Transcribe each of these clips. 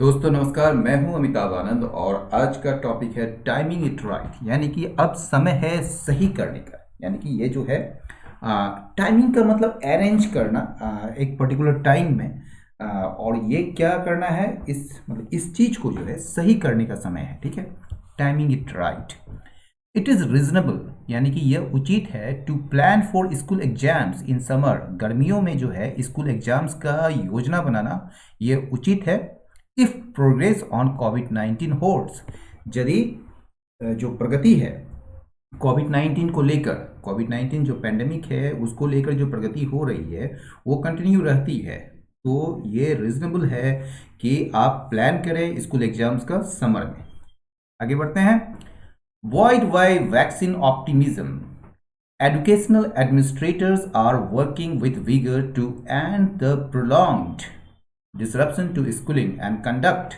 दोस्तों नमस्कार। मैं हूं अमिताभ आनंद और आज का टॉपिक है टाइमिंग इट राइट, यानी कि अब समय है सही करने का। यानी कि ये जो है टाइमिंग का मतलब अरेंज करना एक पर्टिकुलर टाइम में और ये क्या करना है, इस चीज को जो है सही करने का समय है। ठीक है, timing it right. It is reasonable, यानी कि यह उचित है to plan for school exams in summer. गर्मियों में जो है स्कूल एग्जाम्स का योजना बनाना यह उचित है। If progress on Covid 19 holds, यदि जो प्रगति है कोविड 19 को लेकर, कोविड 19 जो पेंडेमिक है उसको लेकर जो प्रगति हो रही है वो कंटिन्यू रहती है, तो ये रीजनेबल है कि आप प्लान करें स्कूल एग्जाम्स का समर में। आगे बढ़ते हैं। Buoyed by vaccine optimism, educational administrators are working with vigor to end the prolonged disruption to schooling and conduct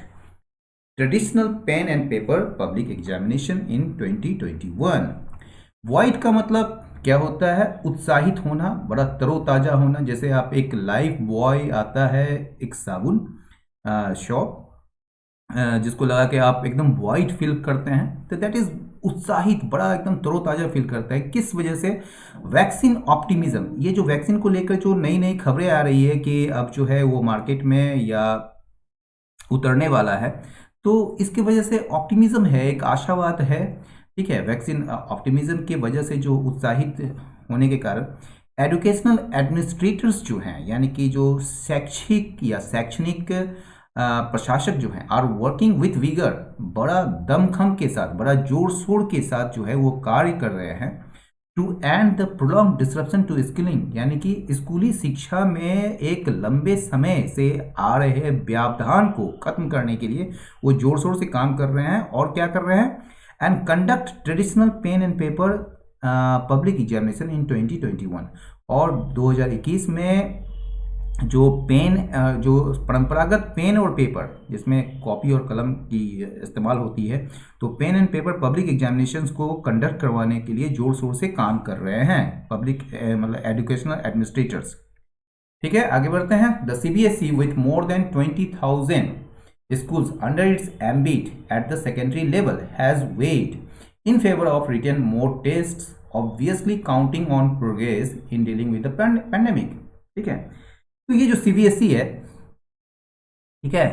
traditional pen and paper public examination in 2021. Buoyed का मतलब क्या होता है? उत्साहित होना, बड़ा तरोताजा होना। जैसे आप एक लाइफ बॉय आता है, एक साबुन शॉप जिसको लगा के आप एकदम वाइट फील करते हैं, तो दैट इज उत्साहित, बड़ा एकदम तरोताजा फील करता है। किस वजह से? Vaccine optimism. ये जो वैक्सीन को लेकर जो नई नई खबरें आ रही है कि अब जो है वो मार्केट में या उतरने वाला है, तो इसकी वजह से ऑप्टिमिज्म है, एक आशावाद है। ठीक है, वैक्सीन ऑप्टिमिज्म की वजह से जो उत्साहित होने के कारण एजुकेशनल एडमिनिस्ट्रेटर्स जो हैं, यानी कि जो शैक्षिक या शैक्षणिक प्रशासक जो हैं, आर वर्किंग विथ विगर, बड़ा दमखम के साथ, बड़ा जोर शोर के साथ जो है वो कार्य कर रहे हैं to end the prolong disruption to skilling, यानी कि स्कूली शिक्षा में एक लंबे समय से आ रहे व्यवधान को खत्म करने के लिए वो जोर शोर से काम कर रहे हैं। और क्या कर रहे हैं? And conduct traditional pen and paper public examination in 2021। और 2021 में जो पेन, जो परंपरागत पेन और पेपर जिसमें कॉपी और कलम की इस्तेमाल होती है, तो pen and paper public examinations को कंडक्ट करवाने के लिए जोर शोर से काम कर रहे हैं पब्लिक मतलब एजुकेशनल एडमिनिस्ट्रेटर्स। ठीक है, आगे बढ़ते हैं। The CBSE with more than 20,000 schools under its ambit at the secondary level has weighed in favor of written mode tests, obviously counting on progress in dealing with the pandemic। ठीक है, तो ये जो सीबीएसई है, ठीक है,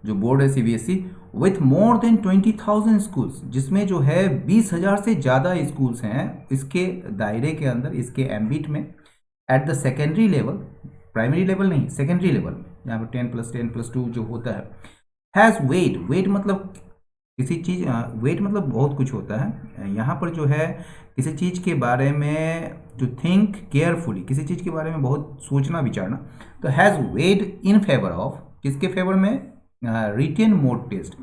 जो board है CBSE with more than 20,000 schools, जिसमें जो है 20,000 से ज़्यादा स्कूल्स हैं इसके दायरे के अंदर, इसके एम्बिट में, at the secondary level, primary level नहीं, सेकेंडरी लेवल में, जहाँ पर 10+10+2 जो होता है, हैज़ वेट। वेट मतलब किसी चीज़, वेट मतलब बहुत कुछ होता है। यहाँ पर जो है किसी चीज़ के बारे में टू थिंक केयरफुली, किसी चीज़ के बारे में बहुत सोचना विचारना, तो has weight in favour of, किसके फेवर में? Written mode test.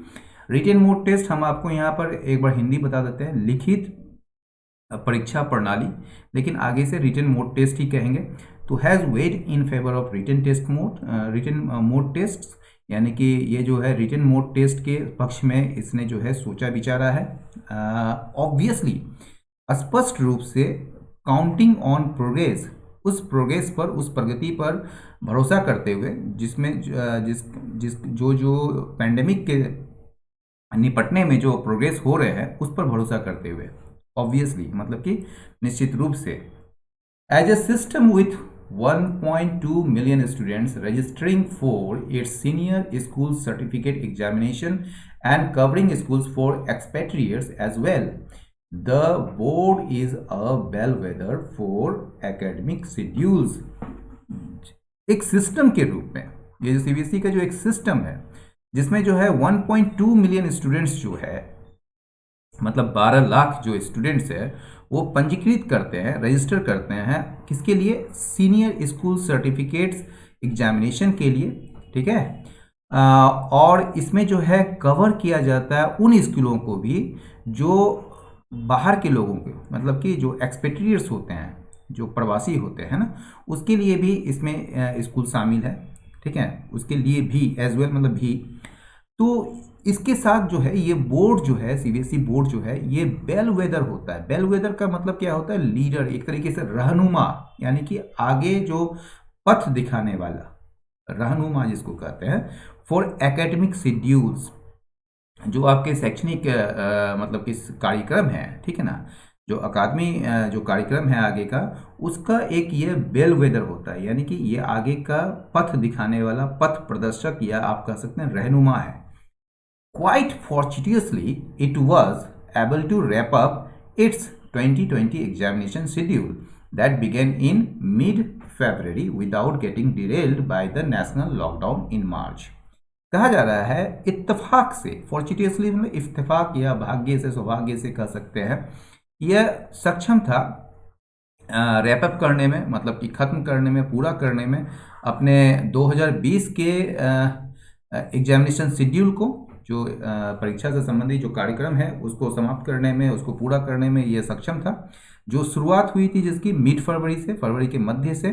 Written mode test हम आपको यहाँ पर एक बार हिंदी बता देते हैं, लिखित परीक्षा प्रणाली, लेकिन आगे से रिटेन मोड टेस्ट ही कहेंगे। तो has weight in favour of written test mode, written mode test, यानी कि ये जो है रिटेन मोड टेस्ट के पक्ष में इसने जो है सोचा विचारा है। ऑब्वियसली, स्पष्ट रूप से, काउंटिंग ऑन प्रोग्रेस, उस प्रोग्रेस पर, उस प्रगति पर भरोसा करते हुए, जिसमें जो पेंडेमिक के निपटने में जो प्रोग्रेस हो रहे हैं उस पर भरोसा करते हुए। ऑब्वियसली मतलब कि निश्चित रूप से। As a system with 1.2 million students registering for its senior school certificate examination and covering schools for expatriates as well, the board is a bellwether for academic schedules। एक सिस्टम के रूप में ये जो सीबीएसई का जो एक सिस्टम है, जिसमें जो है 1.2 मिलियन स्टूडेंट्स जो है, मतलब 12 लाख जो स्टूडेंट्स है वो पंजीकृत करते हैं, रजिस्टर करते हैं, किसके लिए? सीनियर स्कूल सर्टिफिकेट्स एग्जामिनेशन के लिए। ठीक है, और इसमें जो है कवर किया जाता है उन स्कूलों को भी जो बाहर के लोगों के, मतलब कि जो एक्सपेट्रिएट्स होते हैं, जो प्रवासी होते हैं ना, उसके लिए भी इसमें स्कूल शामिल है। ठीक है, उसके लिए भी, एज वेल मतलब भी। तो इसके साथ जो है ये बोर्ड जो है, सीबीएसई बोर्ड जो है, ये बेलवेदर होता है। बेलवेदर का मतलब क्या होता है? लीडर, एक तरीके से रहनुमा, यानी कि आगे जो पथ दिखाने वाला, रहनुमा जिसको कहते हैं, फॉर एकेडमिक शेड्यूल्स, जो आपके शैक्षणिक मतलब कि कार्यक्रम है, ठीक है ना, जो अकादमी जो कार्यक्रम है आगे का, उसका एक ये बेल वेदर होता है, यानी कि ये आगे का पथ दिखाने वाला पथ प्रदर्शक, या आप कह सकते हैं रहनुमा है। Quite fortuitously, it was able to wrap up its 2020 examination schedule that began in mid-February without getting derailed by the national lockdown in March. कहा जा रहा है इत्तेफाक से, फॉर्चुनेटली मतलब इत्तेफाक या भाग्य से, सौभाग्य से कह सकते हैं, यह सक्षम था रैप अप करने में, मतलब कि ख़त्म करने में, पूरा करने में अपने 2020 के एग्जामिनेशन शेड्यूल को, जो परीक्षा से संबंधित जो कार्यक्रम है उसको समाप्त करने में, उसको पूरा करने में ये सक्षम था, जो शुरुआत हुई थी जिसकी मिड फरवरी से, फरवरी के मध्य से,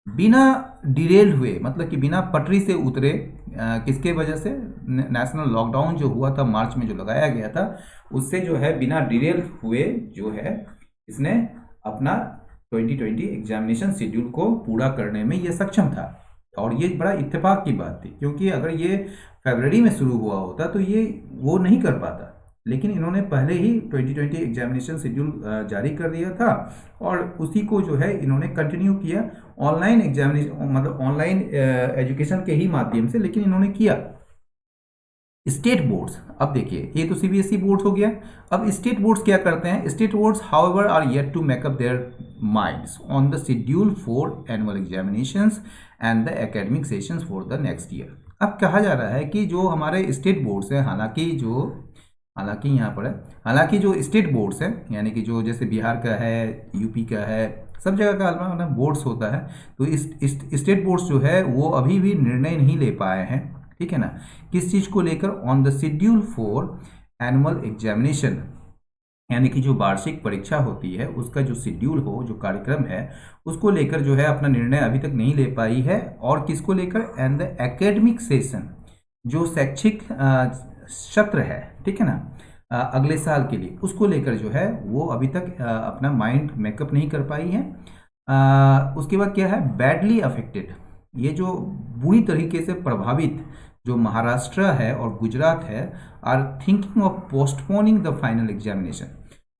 बिना डिरेल हुए, मतलब कि बिना पटरी से उतरे। किसके वजह से? नेशनल लॉकडाउन जो हुआ था मार्च में, जो लगाया गया था, उससे जो है बिना डिरेल हुए जो है इसने अपना 2020 एग्जामिनेशन शेड्यूल को पूरा करने में ये सक्षम था। और ये बड़ा इत्तेफाक की बात थी, क्योंकि अगर ये फरवरी में शुरू हुआ होता तो ये वो नहीं कर पाता, लेकिन इन्होंने पहले ही 2020 एग्जामिनेशन शेड्यूल जारी कर दिया था और उसी को जो है इन्होंने कंटिन्यू किया ऑनलाइन एग्जामिनेशन, मतलब ऑनलाइन एजुकेशन के ही माध्यम से, लेकिन इन्होंने किया। स्टेट बोर्ड्स, अब देखिए ये तो सीबीएसई बोर्ड्स हो गया। अब स्टेट बोर्ड्स क्या करते हैं? State boards however are yet to make up their minds on the schedule for annual examinations and the academic sessions for the next year. अब कहा जा रहा है कि जो हमारे स्टेट बोर्ड्स हैं, हालांकि यहाँ पर है, हालांकि जो स्टेट बोर्ड्स हैं, यानी कि जो जैसे बिहार का है, यूपी का है, सब जगह का अलग बोर्ड्स होता है, तो इस स्टेट बोर्ड्स जो है वो अभी भी निर्णय नहीं ले पाए हैं, ठीक है ना, किस चीज़ को लेकर? On the schedule for annual examination, यानी कि जो वार्षिक परीक्षा होती है उसका जो शेड्यूल हो, जो कार्यक्रम है, उसको लेकर जो है अपना निर्णय अभी तक नहीं ले पाई है। और किसको लेकर? एंड द एकेडमिक सेशन, जो शैक्षिक सत्र है, ठीक है ना, अगले साल के लिए, उसको लेकर जो है वो अभी तक अपना माइंड मेकअप नहीं कर पाई है। उसके बाद क्या है? बैडली अफेक्टेड, ये जो बुरी तरीके से प्रभावित जो महाराष्ट्र है और गुजरात है, are thinking of postponing the final examination,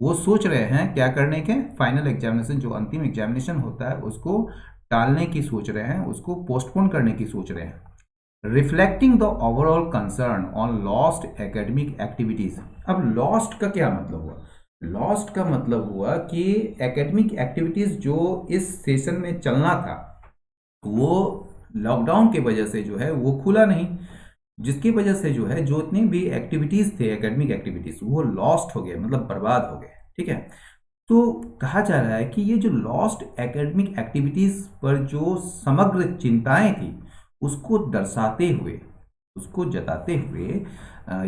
वो सोच रहे हैं क्या करने के? फाइनल एग्जामिनेशन, जो अंतिम एग्जामिनेशन होता है, उसको टालने की सोच रहे हैं, उसको पोस्टपोन करने की सोच रहे हैं। Reflecting the overall concern on lost academic activities. अब लॉस्ट का क्या मतलब हुआ? लॉस्ट का मतलब हुआ कि एकेडमिक एक्टिविटीज जो इस सेशन में चलना था वो लॉकडाउन के वजह से जो है वो खुला नहीं, जिसकी वजह से जो है जो इतनी भी एक्टिविटीज़ थे, एकेडमिक एक्टिविटीज़, वो लॉस्ट हो गए, मतलब बर्बाद हो गए, ठीक है। तो कहा जा रहा है कि ये जो लॉस्ट एकेडमिक एक्टिविटीज़ पर जो समग्र चिंताएं थी, उसको दर्शाते हुए, उसको जताते हुए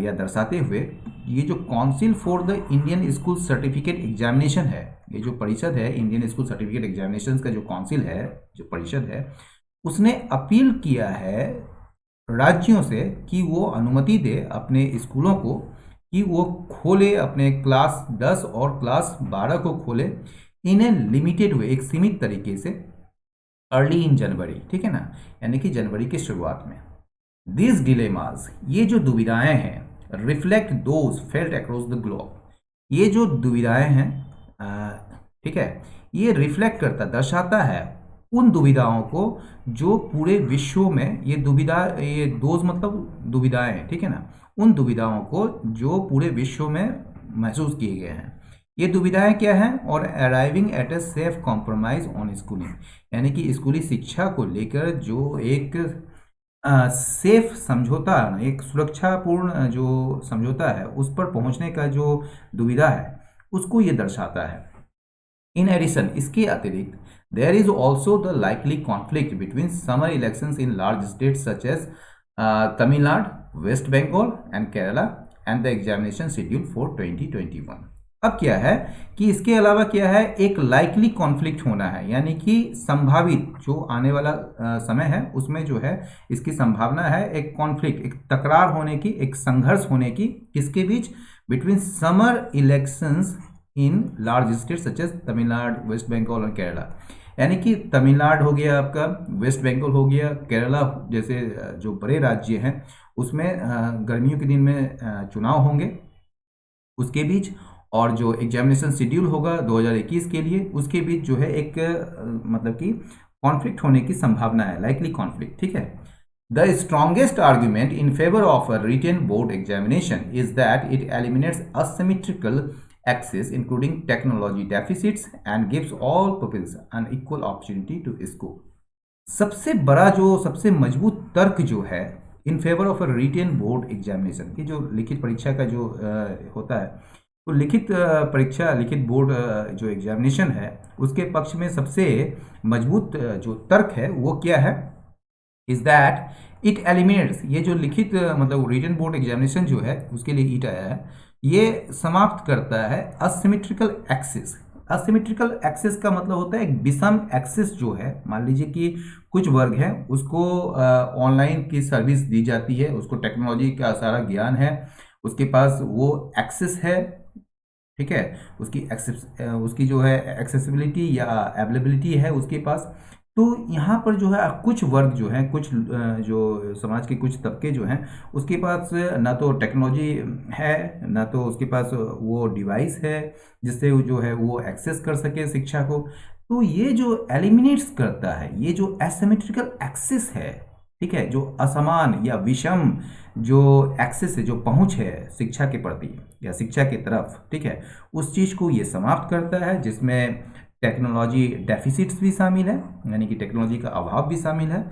या दर्शाते हुए, ये जो council for the Indian school certificate examination है, ये जो परिषद है इंडियन स्कूल सर्टिफिकेट एग्जामिनेशन का जो काउंसिल है, जो परिषद है, उसने अपील किया है राज्यों से कि वो अनुमति दे अपने स्कूलों को कि वो खोले, अपने क्लास 10 और क्लास 12 को खोले इन ए लिमिटेड वे, एक सीमित तरीके से, अर्ली इन जनवरी, ठीक है ना, यानी कि जनवरी के शुरुआत में। दिस डिलेमास, ये जो दुविधाएं हैं, reflect those felt across the globe, ये जो दुविधाएं हैं, ठीक है, ये रिफ्लेक्ट करता, दर्शाता है उन दुविधाओं को जो पूरे विश्व में, ये दुविधा, ये दोज मतलब दुविधाएं हैं, ठीक है ना, उन दुविधाओं को जो पूरे विश्व में महसूस किए गए हैं। ये दुविधाएं क्या हैं? और arriving at a safe compromise on schooling, यानी कि स्कूली शिक्षा को लेकर जो एक सेफ समझौता, एक सुरक्षापूर्ण जो समझौता है, उस पर पहुंचने का जो दुविधा है, उसको ये दर्शाता है। इन एडिशन, इसके अतिरिक्त, there is also the likely conflict between summer elections in large states such as Tamil Nadu, West Bengal and Kerala and the examination schedule for 2021। अब क्या है कि इसके अलावा क्या है? एक लाइकली कॉन्फ्लिक्ट होना है, यानी कि संभावित जो आने वाला समय है उसमें जो है इसकी संभावना है एक कॉन्फ्लिक्ट, एक तकरार होने की, एक संघर्ष होने की, किसके बीच? Between summer elections in large states such as Tamil Nadu, West Bengal और केरला यानी कि तमिलनाडु हो गया आपका, वेस्ट बंगाल हो गया, केरला जैसे जो बड़े राज्य हैं उसमें गर्मियों के दिन में चुनाव होंगे उसके बीच, और जो एग्जामिनेशन शेड्यूल होगा 2021 के लिए उसके बीच जो है एक मतलब कि कॉन्फ्लिक्ट होने की संभावना है, लाइकली कॉन्फ्लिक्ट, ठीक है। The strongest argument in favour of a written board examination is that it eliminates asymmetrical access including technology deficits and gives all pupils an equal opportunity to score। सबसे बड़ा जो सबसे मजबूत तर्क जो है in favour of a written board examination की, जो लिखित परीक्षा का जो होता है, तो लिखित परीक्षा, लिखित बोर्ड जो एग्जामिनेशन है उसके पक्ष में सबसे मजबूत जो तर्क है वो क्या है, इज दैट इट एलिमिनेट्स, ये जो लिखित मतलब रिटन बोर्ड एग्जामिनेशन जो है उसके लिए ईट आया है, ये समाप्त करता है असिमेट्रिकल एक्सेस। असिमेट्रिकल एक्सेस का मतलब होता है एक विषम एक्सेस जो है, मान लीजिए कि कुछ वर्ग हैं उसको ऑनलाइन की सर्विस दी जाती है, उसको टेक्नोलॉजी का सारा ज्ञान है, उसके पास वो एक्सेस है, ठीक है, उसकी जो है एक्सेसिबिलिटी या अवेलेबिलिटी है उसके पास। तो यहाँ पर जो है कुछ वर्ग जो हैं, कुछ जो समाज के कुछ तबके जो हैं उसके पास ना तो टेक्नोलॉजी है, ना तो उसके पास वो डिवाइस है जिससे वो जो है वो एक्सेस कर सके शिक्षा को। तो ये जो एलिमिनेट्स करता है, ये जो एसिमेट्रिकल एक्सेस है, ठीक है, जो असमान या विषम जो एक्सेस है, जो पहुंच है शिक्षा के प्रति या शिक्षा की तरफ, ठीक है, उस चीज़ को ये समाप्त करता है, जिसमें टेक्नोलॉजी डेफिसिट्स भी शामिल है, यानी कि टेक्नोलॉजी का अभाव भी शामिल है,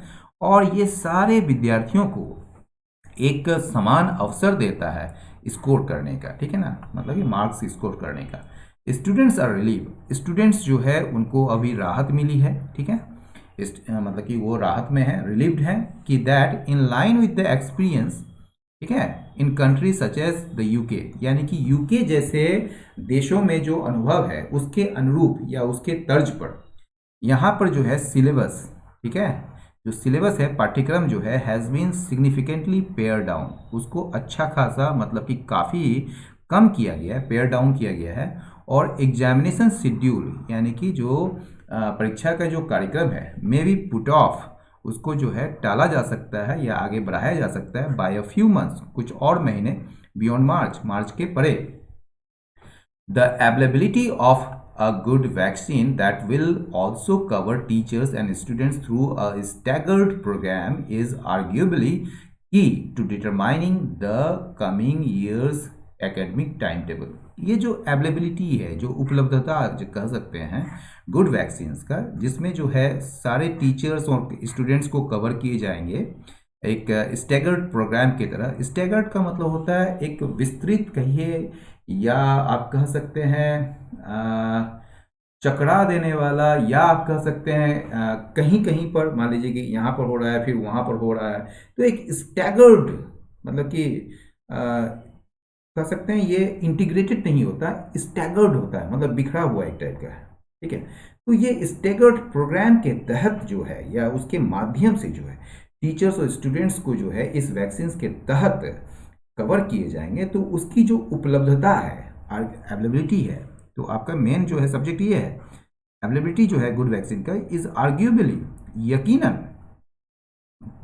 और ये सारे विद्यार्थियों को एक समान अवसर देता है स्कोर करने का, ठीक है ना, मतलब कि मार्क्स स्कोर करने का। स्टूडेंट्स आर रिलीव, स्टूडेंट्स जो है उनको अभी राहत मिली है, ठीक है, मतलब कि वो राहत में है, रिलीव्ड है, कि that in line with the experience, ठीक है, in country such as the UK, यानी कि यूके जैसे देशों में जो अनुभव है उसके अनुरूप या उसके तर्ज पर यहाँ पर जो है सिलेबस, ठीक है, जो सिलेबस है, पाठ्यक्रम जो है, has been significantly pared down, उसको अच्छा खासा मतलब कि काफ़ी कम किया गया है, पेयर डाउन किया गया है। और एग्जामिनेशन शेड्यूल, यानी कि जो परीक्षा का जो कार्यक्रम है, मे बी पुट ऑफ, उसको जो है टाला जा सकता है या आगे बढ़ाया जा सकता है बाय अ फ्यू मंथ्स, कुछ और महीने, बियॉन्ड मार्च, मार्च के परे। The availability of a good vaccine that will also cover teachers and students through a staggered program is arguably key to determining the coming year's academic timetable। ये जो availability है, जो उपलब्धता जो कह सकते हैं गुड वैक्सीन्स का, जिसमें जो है सारे टीचर्स और स्टूडेंट्स को कवर किए जाएंगे एक स्टैगर्ड प्रोग्राम की तरह। स्टैगर्ड का मतलब होता है एक विस्तृत कहिए, या आप कह सकते हैं चकरा देने वाला, या आप कह सकते हैं कहीं कहीं पर मान लीजिए कि यहाँ पर हो रहा है फिर वहाँ पर हो रहा है, तो एक स्टैगर्ड मतलब कि कह सकते हैं ये इंटीग्रेटेड नहीं होता, स्टैगर्ड होता है, मतलब बिखरा हुआ एक टाइप का है, ठीक है। तो ये स्टैगर्ड प्रोग्राम के तहत जो है या उसके माध्यम से जो है टीचर्स और स्टूडेंट्स को जो है इस वैक्सीन के तहत कवर किए जाएंगे, तो उसकी जो उपलब्धता है, अवेलेबिलिटी है, तो आपका मेन जो है सब्जेक्ट ये है, अवेलेबिलिटी जो है गुड वैक्सीन का इज आर्ग्यूबली, यकीनन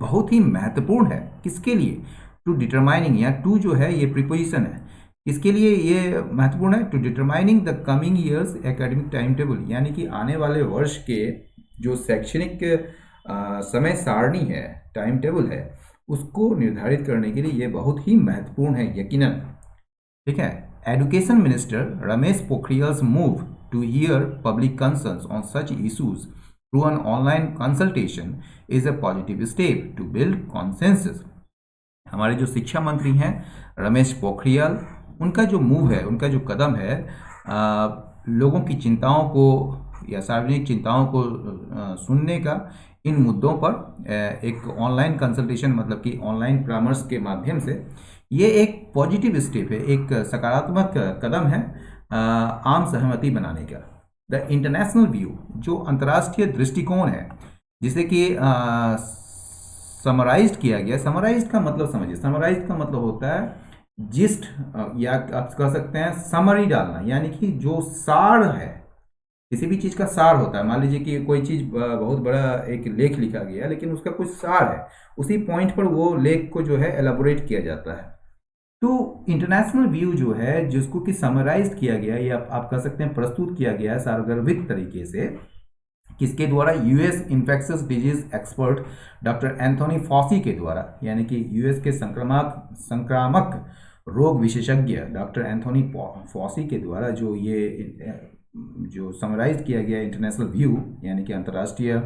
बहुत ही महत्वपूर्ण है, किसके लिए, टू डिटरमाइनिंग, या टू जो है ये प्रीपोजिशन है, इसके लिए ये महत्वपूर्ण है, to determining the coming years academic time table, यानी कि आने वाले वर्ष के जो शैक्षणिक समय सारणी है, टाइम टेबल है, उसको निर्धारित करने के लिए ये बहुत ही महत्वपूर्ण है, यकीनन, ठीक है। Education minister Ramesh Pokhriyal's move to hear public concerns on such issues through an online consultation is a positive step to build consensus. हमारे जो शिक्षा मंत्री हैं रमेश पोखरियाल, उनका जो मूव है, उनका जो कदम है, लोगों की चिंताओं को या सार्वजनिक चिंताओं को सुनने का, इन मुद्दों पर एक ऑनलाइन कंसल्टेशन मतलब कि ऑनलाइन परामर्श के माध्यम से, ये एक पॉजिटिव स्टेप है, एक सकारात्मक कदम है आम सहमति बनाने का। द इंटरनेशनल व्यू, जो अंतर्राष्ट्रीय दृष्टिकोण है, जिसे कि समराइज्ड किया गया। समराइज्ड का मतलब समझिए, समराइज्ड का मतलब होता है जिस्ट, या आप कह सकते हैं समरी डालना, यानी कि जो सार है, किसी भी चीज़ का सार होता है। मान लीजिए कि कोई चीज़ बहुत बड़ा एक लेख लिखा गया है, लेकिन उसका कुछ सार है, उसी पॉइंट पर वो लेख को जो है एलाबोरेट किया जाता है। तो इंटरनेशनल व्यू जो है, जिसको कि समराइज किया गया है, या आप कह सकते हैं प्रस्तुत किया गया है सारगर्भित तरीके से, किसके द्वारा? US infectious disease expert doctor Anthony Fauci के द्वारा, यानी कि यूएस के संक्रामक रोग विशेषज्ञ डॉक्टर एंथोनी फॉसी के द्वारा जो समराइज किया गया इंटरनेशनल व्यू, यानी कि अंतर्राष्ट्रीय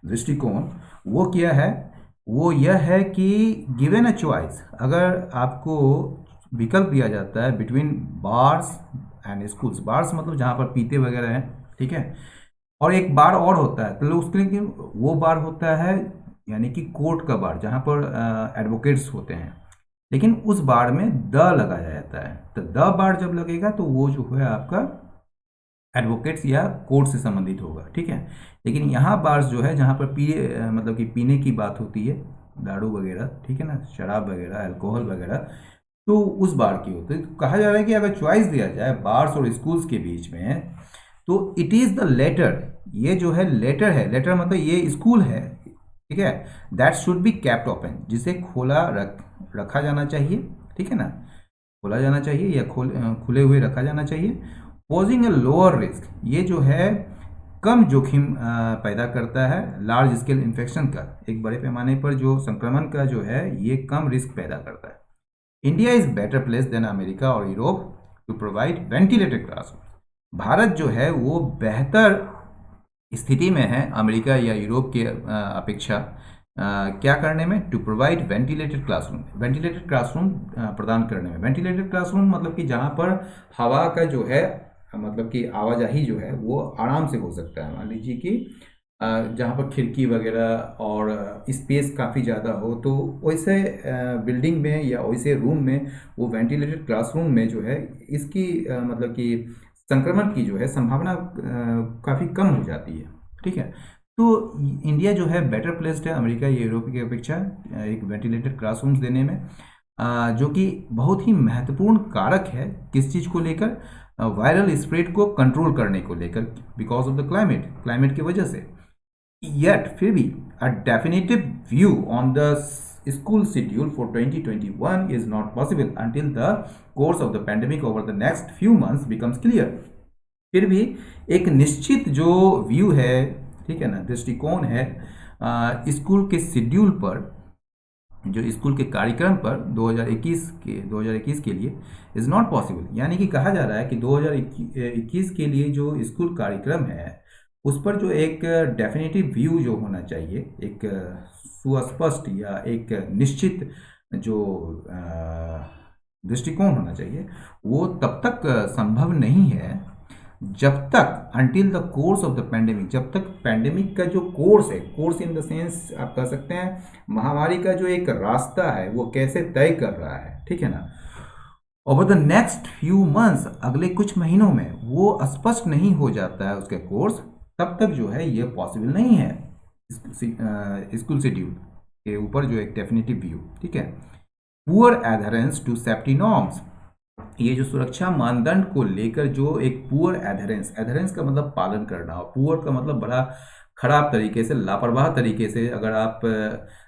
दृष्टिकोण, वो क्या है? वो यह है कि गिवन अ चॉइस, अगर आपको विकल्प दिया जाता है between bars and schools, bars मतलब जहाँ पर पीते वगैरह हैं, ठीक है, और एक बार और होता है, तो उसके लिए वो बार होता है यानी कि कोर्ट का बार, जहाँ पर एडवोकेट्स होते हैं, लेकिन उस बार में द लगाया जाता है। तो द बार जब लगेगा तो वो जो है आपका एडवोकेट्स या कोर्ट से संबंधित होगा, ठीक है। लेकिन यहाँ बार्स जो है जहाँ पर मतलब कि पीने की बात होती है, दारू वगैरह, ठीक है ना, शराब वगैरह, अल्कोहल वगैरह, तो उस बार की होती है। तो कहा जा रहा है कि अगर चॉइस दिया जाए बार्स और स्कूल्स के बीच में, तो इट इज़ द लेटर, ये जो है लेटर है, लेटर मतलब ये स्कूल है, ठीक है, that should be kept open, जिसे रखा जाना चाहिए, ठीक है ना, खोला जाना चाहिए या खुले हुए रखा जाना चाहिए। पोजिंग ए लोअर रिस्क, ये जो है कम जोखिम पैदा करता है लार्ज स्केल इन्फेक्शन का, एक बड़े पैमाने पर जो संक्रमण का जो है ये कम रिस्क पैदा करता है। India is better place than America और Europe to provide ventilated classroom, Bharat जो है वो बेहतर स्थिति में है अमेरिका या यूरोप के अपेक्षा क्या करने में? टू प्रोवाइड वेंटिलेटेड क्लासरूम प्रदान करने में। वेंटिलेटेड क्लासरूम मतलब कि जहाँ पर हवा का जो है मतलब कि आवाजाही जो है वो आराम से हो सकता है। मान लीजिए कि जहाँ पर खिड़की वगैरह और स्पेस काफ़ी ज़्यादा हो, तो वैसे बिल्डिंग में या वैसे रूम में, वो वेंटिलेटेड क्लासरूम में जो है इसकी मतलब कि संक्रमण की जो है संभावना काफ़ी कम हो जाती है, ठीक है। तो इंडिया जो है बेटर प्लेस्ड है अमेरिका या यूरोप की अपेक्षा एक वेंटिलेटेड क्लासरूम्स देने में, जो कि बहुत ही महत्वपूर्ण कारक है किस चीज़ को लेकर? वायरल स्प्रेड को कंट्रोल करने को लेकर, बिकॉज ऑफ द क्लाइमेट की वजह से। Yet, फिर भी a definitive view on the school schedule for 2021 is not possible until the course of the pandemic over the next few months becomes clear. फिर भी एक निश्चित जो व्यू है, ठीक है ना, दृष्टिकोण है स्कूल के शेड्यूल पर, जो स्कूल के कार्यक्रम पर 2021 के लिए इज़ नॉट पॉसिबल, यानी कि कहा जा रहा है कि 2021 के लिए जो स्कूल कार्यक्रम है उस पर जो एक डेफिनेटिव व्यू जो होना चाहिए, एक सुस्पष्ट या एक निश्चित जो दृष्टिकोण होना चाहिए, वो तब तक संभव नहीं है जब तक until the course of the pandemic, जब तक पेंडेमिक का जो कोर्स है, कोर्स इन द सेंस आप कह सकते हैं महामारी का जो एक रास्ता है वो कैसे तय कर रहा है, ठीक है ना, over the next few months, अगले कुछ महीनों में वो स्पष्ट नहीं हो जाता है उसका कोर्स, तब तक जो है ये पॉसिबल नहीं है स्कूल शेड्यूल के ऊपर जो एक डेफिनेटिव व्यू, ठीक है। Poor adherence to safety norms, ये जो सुरक्षा मानदंड को लेकर जो एक पुअर एडहेरेंस का मतलब पालन करना, और पुअर का मतलब बड़ा खराब तरीके से, लापरवाह तरीके से अगर आप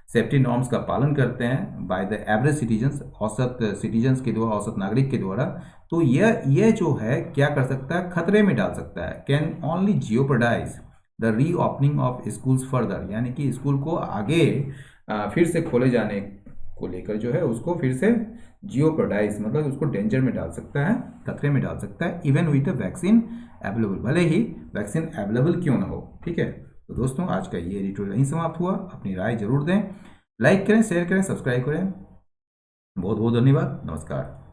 सेफ्टी नॉर्म्स का पालन करते हैं बाय द एवरेज सिटीजन्स, औसत सिटीजन्स के द्वारा, औसत नागरिक के द्वारा, तो यह जो है क्या कर सकता है? खतरे में डाल सकता है। Can only jeopardise the reopening of schools further, यानी कि स्कूल को आगे फिर से खोले जाने को लेकर जो है उसको फिर से जियोपर्डाइज मतलब उसको डेंजर में डाल सकता है, खतरे में डाल सकता है, even with a vaccine available, भले ही वैक्सीन अवेलेबल क्यों ना हो, ठीक है। तो दोस्तों आज का ये एडिटोरियल यहीं समाप्त हुआ। अपनी राय जरूर दें, लाइक करें, शेयर करें, सब्सक्राइब करें। बहुत बहुत धन्यवाद, नमस्कार।